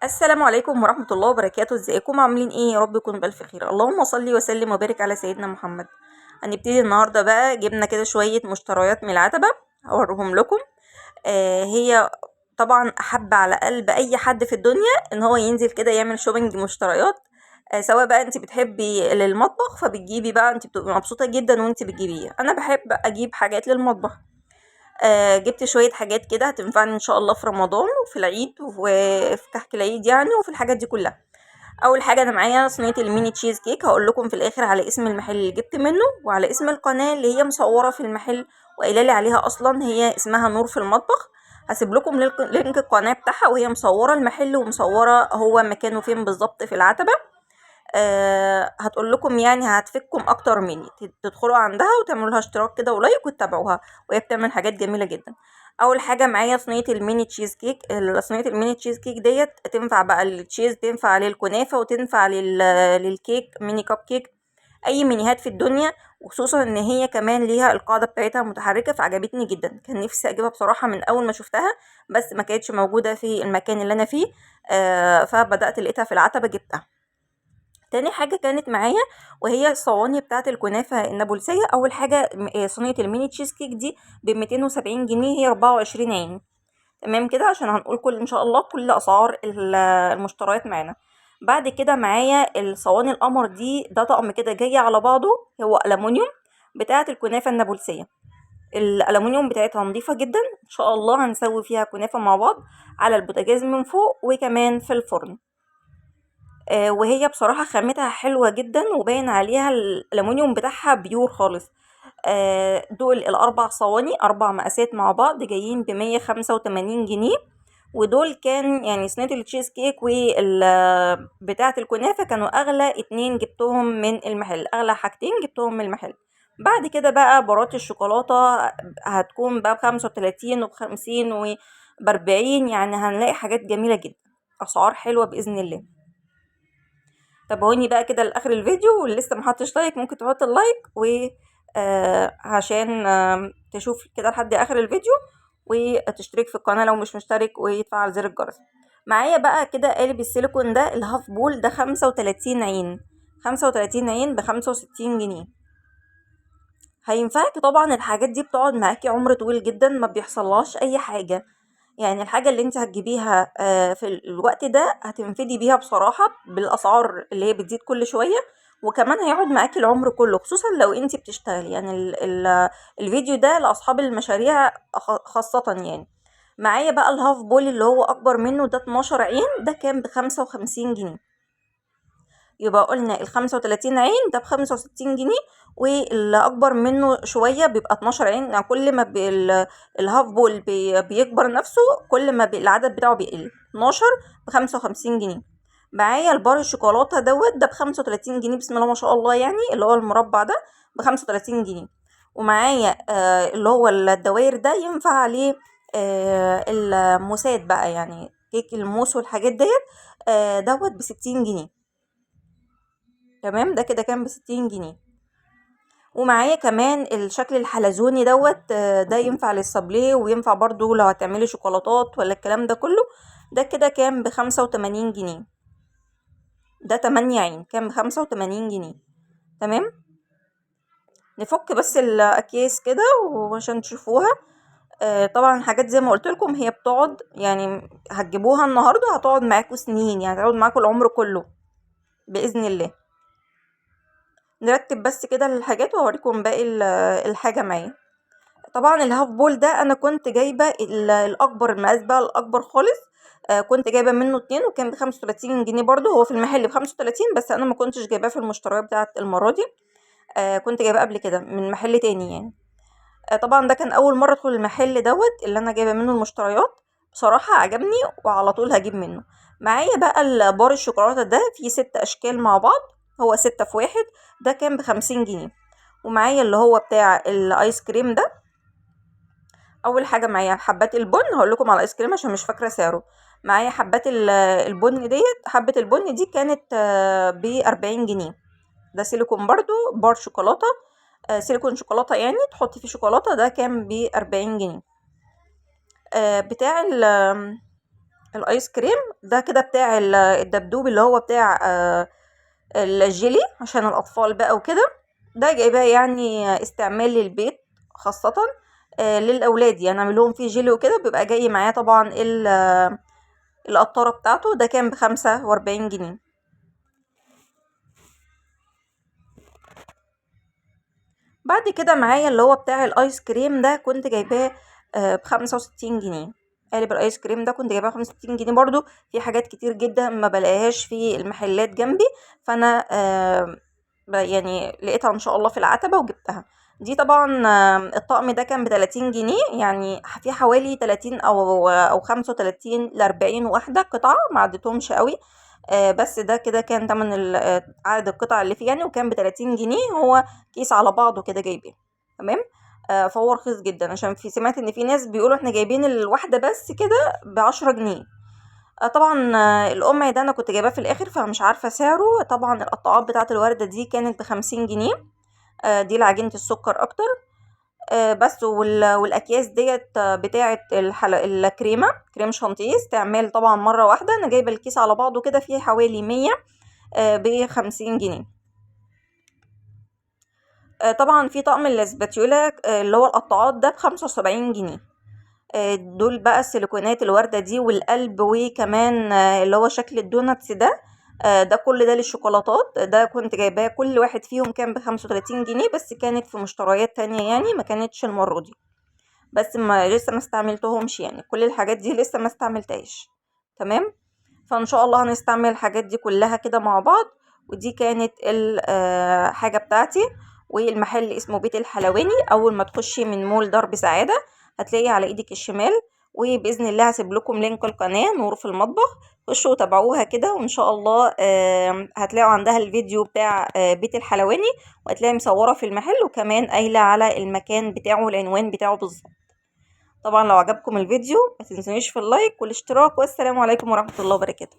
السلام عليكم ورحمة الله وبركاته. ازيكم عاملين ايه؟ يا رب يكونوا بألف خير. اللهم صل وسلم وبارك على سيدنا محمد. هنبتدي النهارده بقى، جبنا كده شوية مشتريات من العتبة هوريهم لكم. هي طبعا أحب على قلب أي حد في الدنيا إن هو ينزل كده يعمل شوبينج مشتريات. سواء بقى انت بتحبي للمطبخ فبتجيبي بقى، انت بتبقي مبسوطة جدا وانت بتجيبيه. انا بحب اجيب حاجات للمطبخ. جبت شوية حاجات كده هتنفعني ان شاء الله في رمضان وفي العيد وفي كحك العيد يعني، وفي الحاجات دي كلها. اول حاجه انا معايا صينيه الميني تشيز كيك، هقول لكم في الاخر على اسم المحل اللي جبت منه وعلى اسم القناه اللي هي مصوره في المحل وقايله لي عليها، اصلا هي اسمها نور في المطبخ. هسيب لكم لينك القناه بتاعها، وهي مصوره المحل ومصوره هو مكانه فين بالظبط في العتبه. هتقول لكم يعني هتفيدكم اكتر مني، تدخلوا عندها وتعملوا لها اشتراك كده ولايك وتتابعوها، وهي بتعمل حاجات جميله جدا. اول حاجه معايا صينيه الميني تشيز كيك. صينيه الميني تشيز كيك ديت تنفع بقى للتشيز، تنفع للكنافه، وتنفع للكيك ميني كب كيك، اي مينيهات في الدنيا. وخصوصا ان هي كمان ليها القاعده بتاعتها متحركه، فعجبتني جدا. كان نفسي اجيبها بصراحه من اول ما شفتها، بس ما كانتش موجوده في المكان اللي انا فيه. فبدات لقيتها في العتبه جبتها. تاني حاجة كانت معايا وهي الصواني بتاعة الكنافة النابلسية. أول حاجة صينية الميني تشيز كيك دي ب270 جنيه، هي 24 عين. تمام كده، عشان هنقول إن شاء الله كل أسعار المشتريات معانا. بعد كده معايا الصواني القمر دي، ده طقم كده جاي على بعضه، هو ألمونيوم، بتاعة الكنافة النابلسية. الألمونيوم بتاعتها نظيفة جدا، إن شاء الله هنسوي فيها كنافة مع بعض على البوتاجاز من فوق وكمان في الفرن. وهي بصراحة خامتها حلوة جدا، وباين عليها الألمونيوم بتاعها بيور خالص. دول الأربع صواني، أربع مقاسات مع بعض، جايين ب185 جنيه. ودول كان يعني صينية التشيز كيك بتاعة الكنافة كانوا أغلى اتنين جبتهم من المحل، أغلى حاجتين جبتهم من المحل. بعد كده بقى برات الشوكولاتة هتكون بقى ب35 وب50 وب40، يعني هنلاقي حاجات جميلة جدا، أسعار حلوة بإذن الله. تابعوني بقى كده لاخر الفيديو، واللي لسه محطش لايك ممكن تحط اللايك و عشان تشوف كده لحد اخر الفيديو، وتشترك في القناه لو مش مشترك، وتفعل زر الجرس. معايا بقى كده قالب السيليكون ده الهاف بول ده 35 عين، 35 عين ب65 جنيه. هينفعك طبعا، الحاجات دي بتقعد معاكي عمر طويل جدا، ما بيحصلهاش اي حاجه. يعني الحاجة اللي انت هتجيبيها في الوقت ده هتنفدي بيها بصراحة، بالأسعار اللي هي بتزيد كل شوية. وكمان هيقعد معاكي العمر كله، خصوصا لو انت بتشتغلي. يعني الفيديو ده لأصحاب المشاريع خاصة يعني. معايا بقى الهاف بول اللي هو أكبر منه، ده 12 عين، ده كان ب55 جنيه. يبقى قلنا ال35 عين ده ب65 جنيه، واللي اكبر منه شويه بيبقى 12 عين. يعني كل ما الهاف بول بيكبر نفسه، كل ما العدد بتاعه بيقل. 12 ب55 جنيه. معايا البار الشوكولاته ده ب35 جنيه، بسم الله ما شاء الله، يعني اللي هو المربع ده ب35 جنيه. ومعايا اللي هو الدوائر ده ينفع عليه الموسات بقى، يعني كيك الموس والحاجات ديت دوت ب60 جنيه. تمام، ده كده كان ب60 جنيه. ومعايا كمان الشكل الحلزوني ده ينفع للصابليه، وينفع برضو لو هتعملي شوكولاتات ولا الكلام ده كله. ده كده كان ب85 جنيه، ده 8 عين كان ب85 جنيه. تمام، نفك بس الأكياس كده وعشان تشوفوها. طبعا الحاجات زي ما قلت لكم هي بتقعد، يعني هتجيبوها النهارده هتقعد معاكم سنين، يعني هتقعد معاكم العمر كله بإذن الله. نرتب بس كده الحاجات وهوريكم باقي الحاجة معايا. طبعا الهاف بول ده انا كنت جايبة الاكبر، المقاس بقى الاكبر خالص. كنت جايبة منه اتنين، وكان ب35 جنيه برضو. هو في المحل ب35، بس انا ما كنتش جايباه في المشتريات بتاعة المرة دي. كنت جايباه قبل كده من محل تاني يعني. طبعا ده كان اول مرة ادخل المحل اللي انا جايبة منه المشتريات. بصراحة عجبني وعلى طول هجيب منه. معايا بقى البار الشوكولاتة ده فيه 6 اشكال مع بعض، هو 6 في 1، ده كان ب50 جنيه. ومعايا اللي هو بتاع الايس كريم ده. اول حاجه معايا حبات البن، هقول لكم على الايس كريم عشان مش فاكره سعره. معايا حبات البن ديت، حبه البن دي كانت ب40 جنيه. ده سيليكون برضو، بار شوكولاته، سيليكون شوكولاته يعني تحطي فيه شوكولاته، ده كان ب40 جنيه. بتاع الايس كريم ده كده بتاع الدبدوب اللي هو بتاع الجيلي عشان الاطفال بقى وكده. ده جايباه يعني استعمال للبيت خاصة للاولاد، يعني اعمل لهم فيه جيلي وكده. بيبقى جاي معاه طبعا القطارة بتاعته. ده كان ب45 جنيه. بعد كده معايا اللي هو بتاع الايس كريم ده، كنت جايباه ب65 جنيه. قالب الايس كريم ده كنت جايباه ب65 جنيه برضو. في حاجات كتير جدا ما بلاقيهاش في المحلات جنبي، فانا يعني لقيتها ان شاء الله في العتبة وجبتها. دي طبعا الطقم ده كان ب30 جنيه، يعني في حوالي 30 او 35 ل40 واحدة قطعة، ما عدتهمش قوي. بس ده كده كان تمن عدد القطع اللي فيه يعني، وكان ب30 جنيه. هو كيس على بعضه كده جايبين. تمام. فهو رخيص جدا، عشان سمعت ان في ناس بيقولوا احنا جايبين الواحدة بس كده ب10 جنيه. طبعا القمع ده انا كنت جايباه في الاخر فمش عارفة سعره. طبعا القطاعات بتاعة الوردة دي كانت ب50 جنيه. دي لعجينة السكر اكتر. بس والاكياس ديت بتاعة الكريمة، كريم شانتيه استعمال طبعا مرة واحدة. انا جايبة الكيس على بعضه كده فيه حوالي 100 ب50 جنيه. طبعا في طقم الاسباتيولا اللي هو القطاعات ده ب75 جنيه. دول بقى السيليكونات الوردة دي والقلب، وكمان اللي هو شكل الدوناتس ده. ده كل ده للشوكولاتات. ده كنت جايباه كل واحد فيهم كان ب35 جنيه، بس كانت في مشتريات تانية يعني، ما كانتش المرة دي. بس ما لسه ما استعملتهمش يعني، كل الحاجات دي لسه ما استعملتهاش. تمام. فان شاء الله هنستعمل الحاجات دي كلها كده مع بعض. ودي كانت الحاجة بتاعتي. والمحل اسمه بيت الحلواني. اول ما تخشي من مول درب سعادة هتلاقي على ايدك الشمال. وباذن الله هسيب لكم لينك القناة نور في المطبخ. خشوا وتابعوها كده، وان شاء الله هتلاقوا عندها الفيديو بتاع بيت الحلواني. وهتلاقي مصورة في المحل، وكمان قايلة على المكان بتاعه والعنوان بتاعه بالظبط. طبعا لو عجبكم الفيديو ما تنسونيش في اللايك والاشتراك، والسلام عليكم ورحمة الله وبركاته.